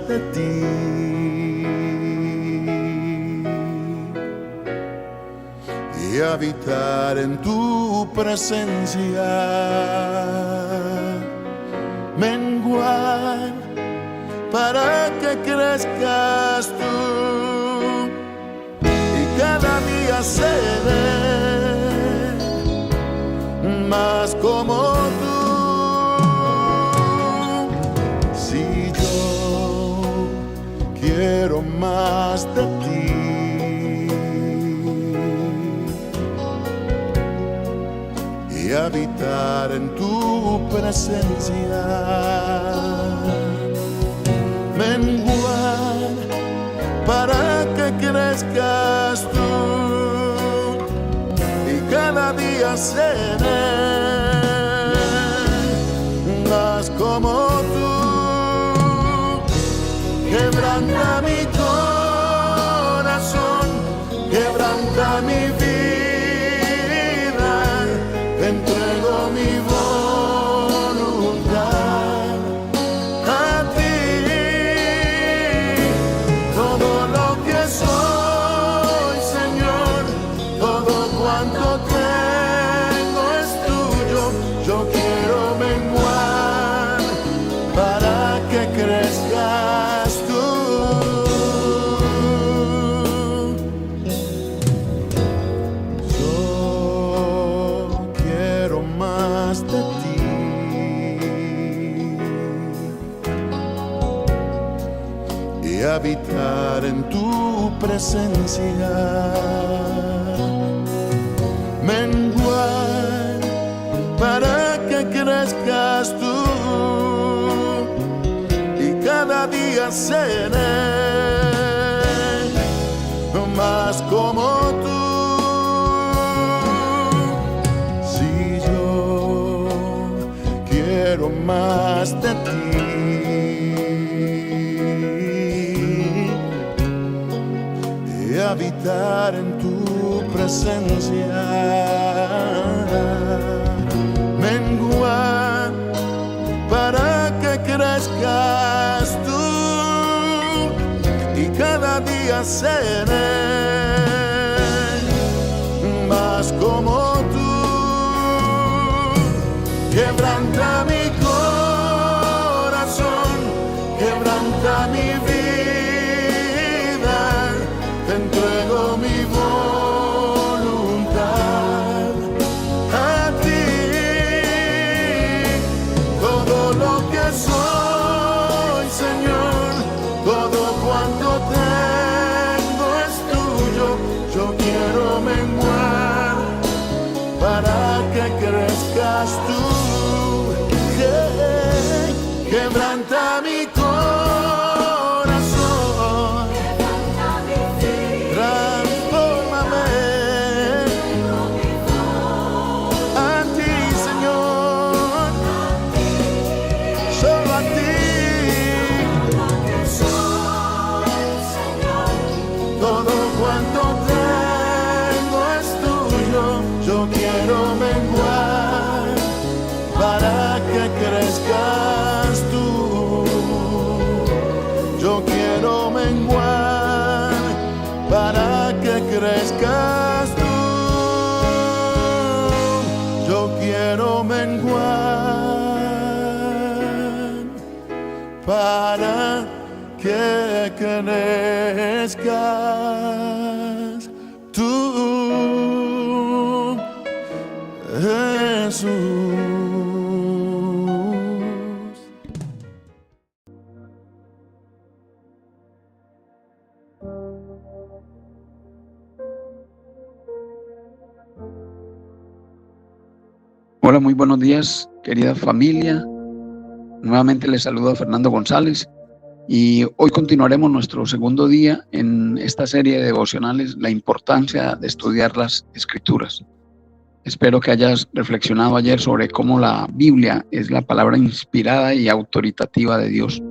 De ti y habitar en tu presencia, menguar para que crezcas tú y cada día seré más como tú. Quiero más de ti y habitar en tu presencia, menguar para que crezcas tú y cada día seré más como tú. Quebranta mi corazón, quebranta mi vida, te entrego mi voluntad a ti. Todo lo que soy, Señor, todo cuanto tengo es tuyo. Yo quiero menguar para que crezcas tú. De ti y habitar en tu presencia, menguar para que crezcas tú y cada día seré más como tú. Quiero más de ti y habitar en tu presencia, menguar para que crezcas tú y cada día seré más como tú. Quebranta mi corazón, quebranta mi vida, te entrego mi voluntad a ti. Todo lo que soy, Señor, todo cuanto tengo es tuyo. Yo quiero menguar para que crezcas tú. Quebranta mi corazón, transfórmame a ti, Señor, solo a ti. Todo cuanto tengo es tuyo. Yo quiero menguar para que crezcas tú. Yo quiero menguar para que crezcas tú. Yo quiero menguar para que crezcas tú. Jesús. Hola, muy buenos días, querida familia. Nuevamente les saluda Fernando González y hoy continuaremos nuestro segundo día en esta serie de devocionales, la importancia de estudiar las Escrituras. Espero que hayas reflexionado ayer sobre cómo la Biblia es la palabra inspirada y autoritativa de Dios.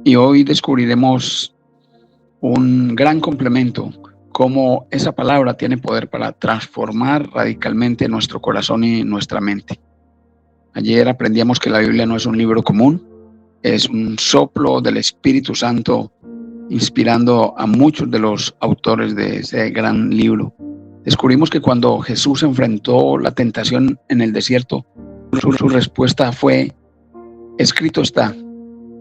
Y hoy descubriremos un gran complemento, cómo esa palabra tiene poder para transformar radicalmente nuestro corazón y nuestra mente. Ayer aprendíamos que la Biblia no es un libro común, es un soplo del Espíritu Santo inspirando a muchos de los autores de ese gran libro. Descubrimos que cuando Jesús enfrentó la tentación en el desierto, su respuesta fue: escrito está.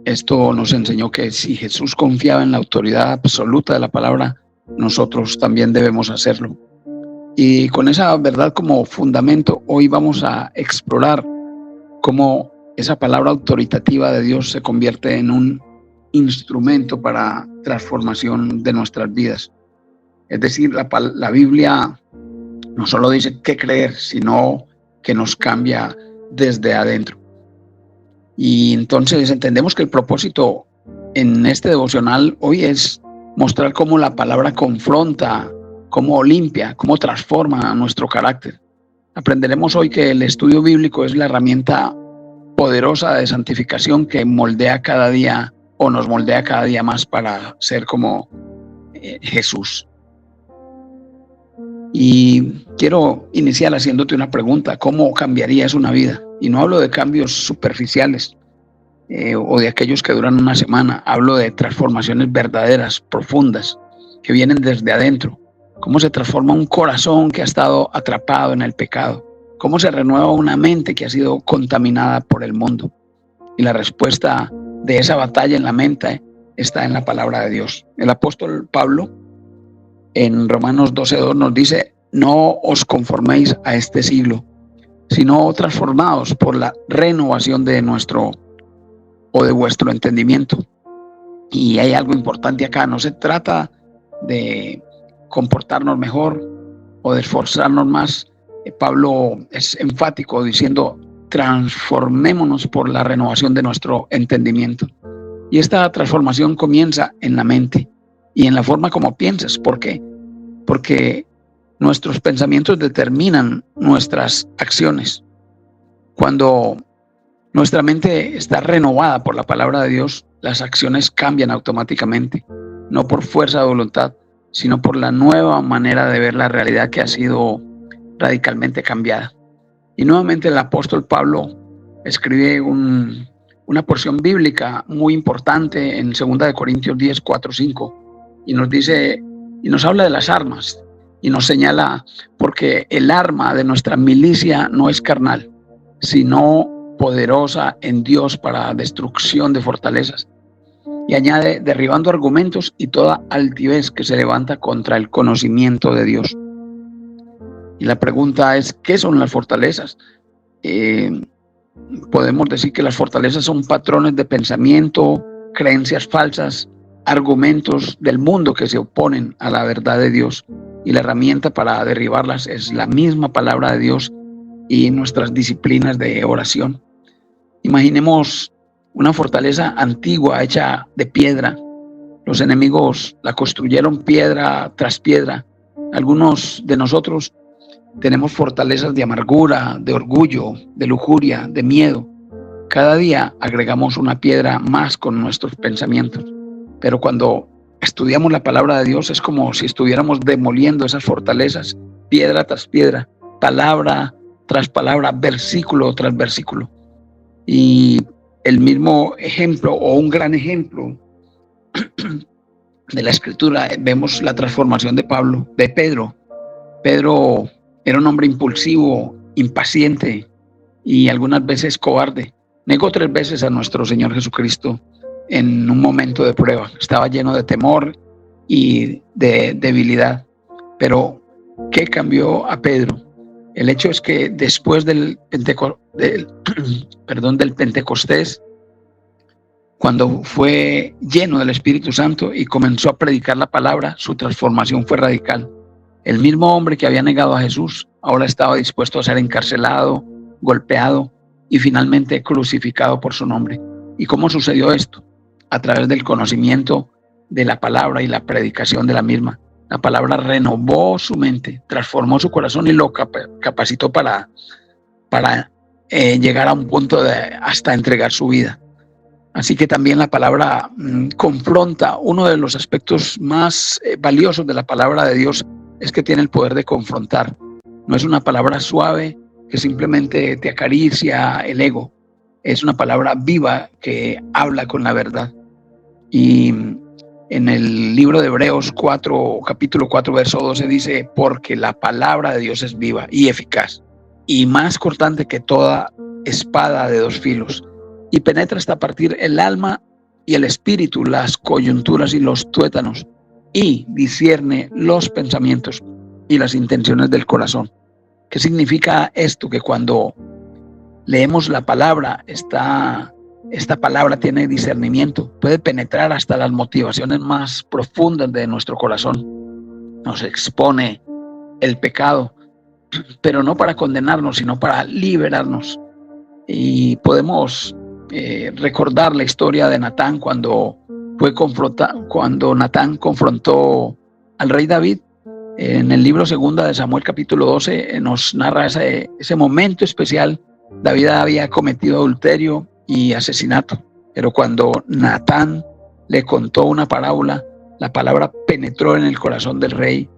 Esto nos enseñó que si Jesús confiaba en la autoridad absoluta de la palabra, nosotros también debemos hacerlo. Y con esa verdad como fundamento, hoy vamos a explorar cómo esa palabra autoritativa de Dios se convierte en un instrumento para transformación de nuestras vidas. Es decir, la Biblia no solo dice qué creer, sino que nos cambia desde adentro. Y entonces entendemos que el propósito en este devocional hoy es mostrar cómo la palabra confronta, cómo limpia, cómo transforma nuestro carácter. Aprenderemos hoy que el estudio bíblico es la herramienta poderosa de santificación que moldea cada día o nos moldea cada día más para ser como Jesús. Y quiero iniciar haciéndote una pregunta: ¿cómo cambiarías una vida? Y no hablo de cambios superficiales o de aquellos que duran una semana. Hablo de transformaciones verdaderas, profundas, que vienen desde adentro. ¿Cómo se transforma un corazón que ha estado atrapado en el pecado? ¿Cómo se renueva una mente que ha sido contaminada por el mundo? Y la respuesta de esa batalla en la mente está en la palabra de Dios. El apóstol Pablo en Romanos 12:2 nos dice: no os conforméis a este siglo, sino transformados por la renovación de vuestro entendimiento. Y hay algo importante acá: no se trata de comportarnos mejor o de esforzarnos más. Pablo es enfático diciendo: transformémonos por la renovación de nuestro entendimiento. Y esta transformación comienza en la mente y en la forma como piensas. ¿Por qué? Porque nuestros pensamientos determinan nuestras acciones. Cuando nuestra mente está renovada por la palabra de Dios, las acciones cambian automáticamente, no por fuerza de voluntad, sino por la nueva manera de ver la realidad que ha sido radicalmente cambiada. Y nuevamente el apóstol Pablo escribe una porción bíblica muy importante en 2 Corintios 10, 4, 5, y nos dice, y nos habla de las armas, y nos señala: porque el arma de nuestra milicia no es carnal, sino poderosa en Dios para destrucción de fortalezas. Y añade: derribando argumentos y toda altivez que se levanta contra el conocimiento de Dios. Y la pregunta es: ¿qué son las fortalezas? Podemos decir que las fortalezas son patrones de pensamiento, creencias falsas, argumentos del mundo que se oponen a la verdad de Dios. Y la herramienta para derribarlas es la misma palabra de Dios y nuestras disciplinas de oración. Imaginemos una fortaleza antigua hecha de piedra. Los enemigos la construyeron piedra tras piedra. Algunos de nosotros tenemos fortalezas de amargura, de orgullo, de lujuria, de miedo. Cada día agregamos una piedra más con nuestros pensamientos. Pero cuando estudiamos la palabra de Dios es como si estuviéramos demoliendo esas fortalezas, piedra tras piedra, palabra tras palabra, versículo tras versículo. Y el mismo ejemplo, o un gran ejemplo de la Escritura, vemos la transformación de Pedro. Pedro era un hombre impulsivo, impaciente y algunas veces cobarde. Negó 3 veces a nuestro Señor Jesucristo en un momento de prueba. Estaba lleno de temor y de debilidad. Pero ¿qué cambió a Pedro? El hecho es que después del Pentecostés, cuando fue lleno del Espíritu Santo y comenzó a predicar la palabra, su transformación fue radical. El mismo hombre que había negado a Jesús ahora estaba dispuesto a ser encarcelado, golpeado y finalmente crucificado por su nombre. ¿Y cómo sucedió esto? A través del conocimiento de la palabra y la predicación de la misma. La palabra renovó su mente, transformó su corazón y lo capacitó para llegar a un punto de hasta entregar su vida. Así que también la palabra confronta. Uno de los aspectos más valiosos de la palabra de Dios es que tiene el poder de confrontar. No es una palabra suave que simplemente te acaricia el ego. Es una palabra viva que habla con la verdad. Y en el libro de Hebreos 4, capítulo 4, verso 12 dice: porque la palabra de Dios es viva y eficaz y más cortante que toda espada de dos filos, y penetra hasta partir el alma y el espíritu, las coyunturas y los tuétanos, y discierne los pensamientos y las intenciones del corazón. ¿Qué significa esto? Que cuando leemos la palabra, esta palabra tiene discernimiento, puede penetrar hasta las motivaciones más profundas de nuestro corazón. Nos expone el pecado, pero no para condenarnos, sino para liberarnos. Y podemos recordar la historia de Natán cuando Natán confrontó al rey David. En el libro 2 de Samuel capítulo 12 nos narra ese momento especial. David había cometido adulterio y asesinato, pero cuando Natán le contó una parábola, la palabra penetró en el corazón del rey.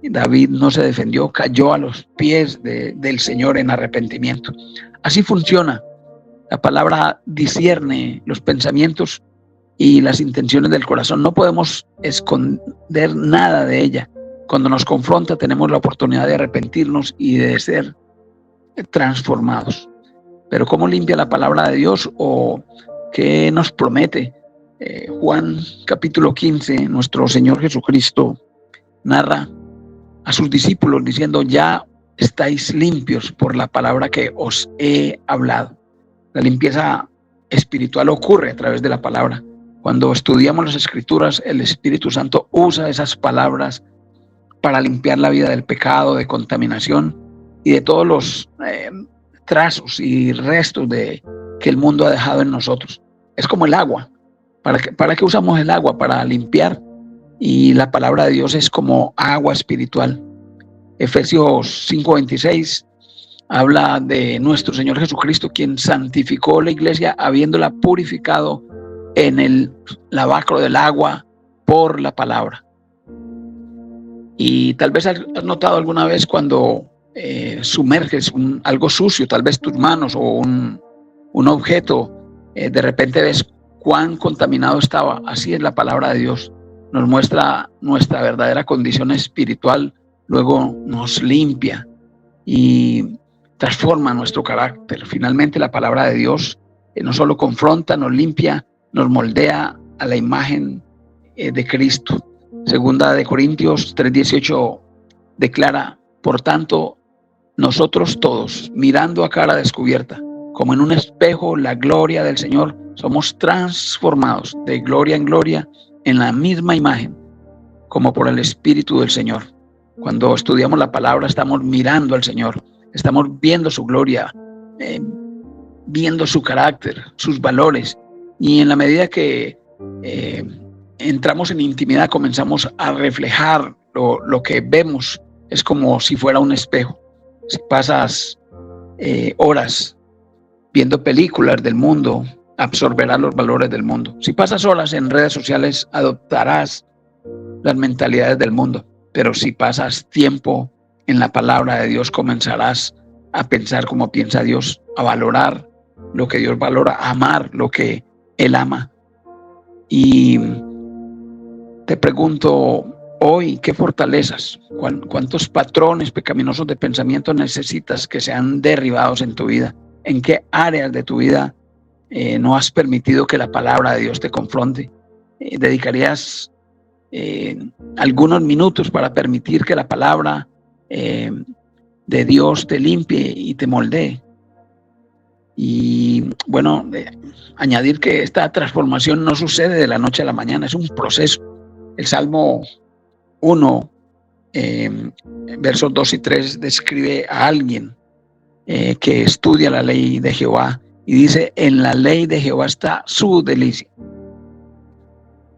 David no se defendió, cayó a los pies del Señor en arrepentimiento. Así funciona. La palabra discierne los pensamientos y las intenciones del corazón. No podemos esconder nada de ella. Cuando nos confronta, tenemos la oportunidad de arrepentirnos y de ser transformados. Pero ¿cómo limpia la palabra de Dios? ¿O qué nos promete? Juan capítulo 15, nuestro Señor Jesucristo narra a sus discípulos diciendo: ya estáis limpios por la palabra que os he hablado. La limpieza espiritual ocurre a través de la palabra. Cuando estudiamos las Escrituras, el Espíritu Santo usa esas palabras para limpiar la vida del pecado, de contaminación y de todos los trazos y restos que el mundo ha dejado en nosotros. Es como el agua. ¿Para qué usamos el agua? Para limpiar. Y la palabra de Dios es como agua espiritual. Efesios 5:26 habla de nuestro Señor Jesucristo, quien santificó la iglesia habiéndola purificado en el lavacro del agua por la palabra. Y tal vez has notado alguna vez cuando sumerges algo sucio, tal vez tus manos o un objeto, de repente ves cuán contaminado estaba. Así es la palabra de Dios. Nos muestra nuestra verdadera condición espiritual, luego nos limpia y transforma nuestro carácter. Finalmente la palabra de Dios no solo confronta, nos limpia, nos moldea a la imagen de Cristo. Segunda de Corintios 3:18 declara: por tanto, nosotros todos, mirando a cara descubierta, como en un espejo, la gloria del Señor, somos transformados de gloria en gloria en la misma imagen, como por el Espíritu del Señor. Cuando estudiamos la palabra, estamos mirando al Señor, estamos viendo su gloria, viendo su carácter, sus valores, y en la medida que entramos en intimidad, comenzamos a reflejar lo que vemos. Es como si fuera un espejo. Si pasas horas viendo películas del mundo, absorberás los valores del mundo. Si pasas horas en redes sociales, adoptarás las mentalidades del mundo. Pero si pasas tiempo en la palabra de Dios, comenzarás a pensar como piensa Dios, a valorar lo que Dios valora, a amar lo que Él ama. Y te pregunto hoy, ¿qué fortalezas, cuántos patrones pecaminosos de pensamiento necesitas que sean derribados en tu vida? ¿En qué áreas de tu vida no has permitido que la palabra de Dios te confronte? ¿Dedicarías algunos minutos para permitir que la palabra de Dios te limpie y te moldee. Y bueno, añadir que esta transformación no sucede de la noche a la mañana, es un proceso. El Salmo 1, versos 2 y 3 describe a alguien que estudia la ley de Jehová y dice: en la ley de Jehová está su delicia,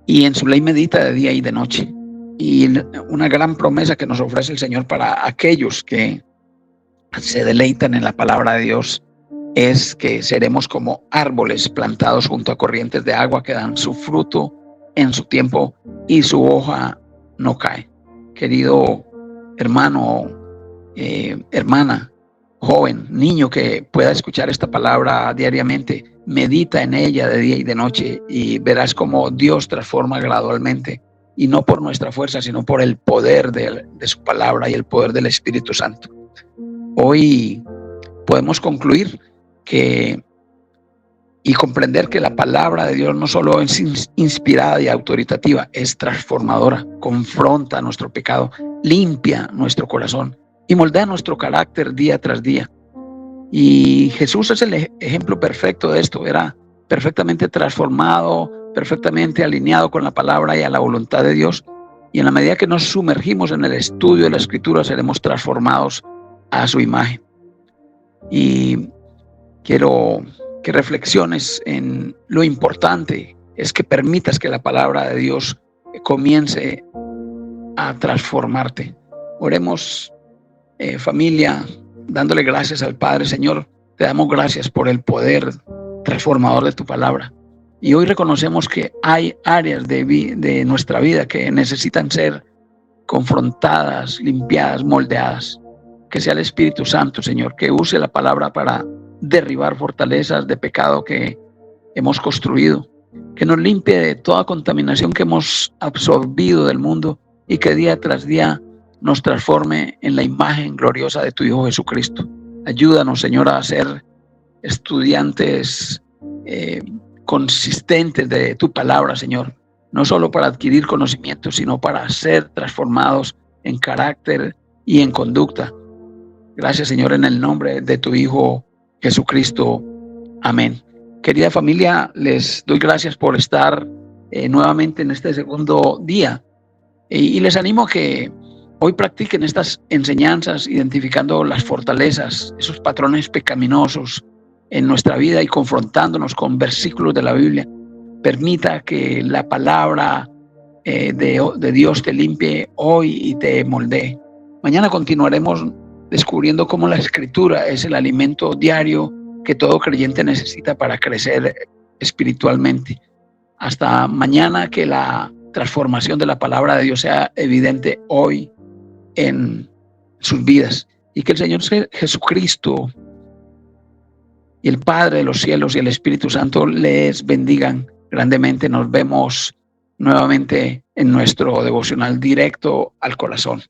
y en su ley medita de día y de noche. Y una gran promesa que nos ofrece el Señor para aquellos que se deleitan en la palabra de Dios es que seremos como árboles plantados junto a corrientes de agua que dan su fruto en su tiempo y su hoja no cae. Querido hermano, hermana, joven, niño que pueda escuchar esta palabra diariamente, medita en ella de día y de noche y verás cómo Dios transforma gradualmente, y no por nuestra fuerza, sino por el poder de su palabra y el poder del Espíritu Santo. Hoy podemos concluir y comprender que la palabra de Dios no solo es inspirada y autoritativa, es transformadora, confronta nuestro pecado, limpia nuestro corazón y moldea nuestro carácter día tras día. Y Jesús es el ejemplo perfecto de esto. Era perfectamente transformado, perfectamente alineado con la palabra y a la voluntad de Dios. Y en la medida que nos sumergimos en el estudio de la Escritura, seremos transformados a su imagen. Y quiero que reflexiones en lo importante es que permitas que la palabra de Dios comience a transformarte. Oremos, familia, dándole gracias al Padre. Señor, te damos gracias por el poder transformador de tu palabra. Y hoy reconocemos que hay áreas de nuestra vida que necesitan ser confrontadas, limpiadas, moldeadas. Que sea el Espíritu Santo, Señor, que use la palabra para derribar fortalezas de pecado que hemos construido, que nos limpie de toda contaminación que hemos absorbido del mundo y que día tras día nos transforme en la imagen gloriosa de tu Hijo Jesucristo. Ayúdanos, Señor, a ser estudiantes consistentes de tu palabra, Señor, no solo para adquirir conocimiento, sino para ser transformados en carácter y en conducta. Gracias, Señor, en el nombre de tu Hijo Jesucristo. Amén. Querida familia, les doy gracias por estar nuevamente en este segundo día y les animo a que hoy practiquen estas enseñanzas identificando las fortalezas, esos patrones pecaminosos en nuestra vida y confrontándonos con versículos de la Biblia. Permita que la palabra de Dios te limpie hoy y te moldee. Mañana continuaremos descubriendo cómo la Escritura es el alimento diario que todo creyente necesita para crecer espiritualmente. Hasta mañana, que la transformación de la palabra de Dios sea evidente hoy en sus vidas, y que el Señor Jesucristo y el Padre de los cielos y el Espíritu Santo les bendigan grandemente. Nos vemos nuevamente en nuestro devocional directo al corazón.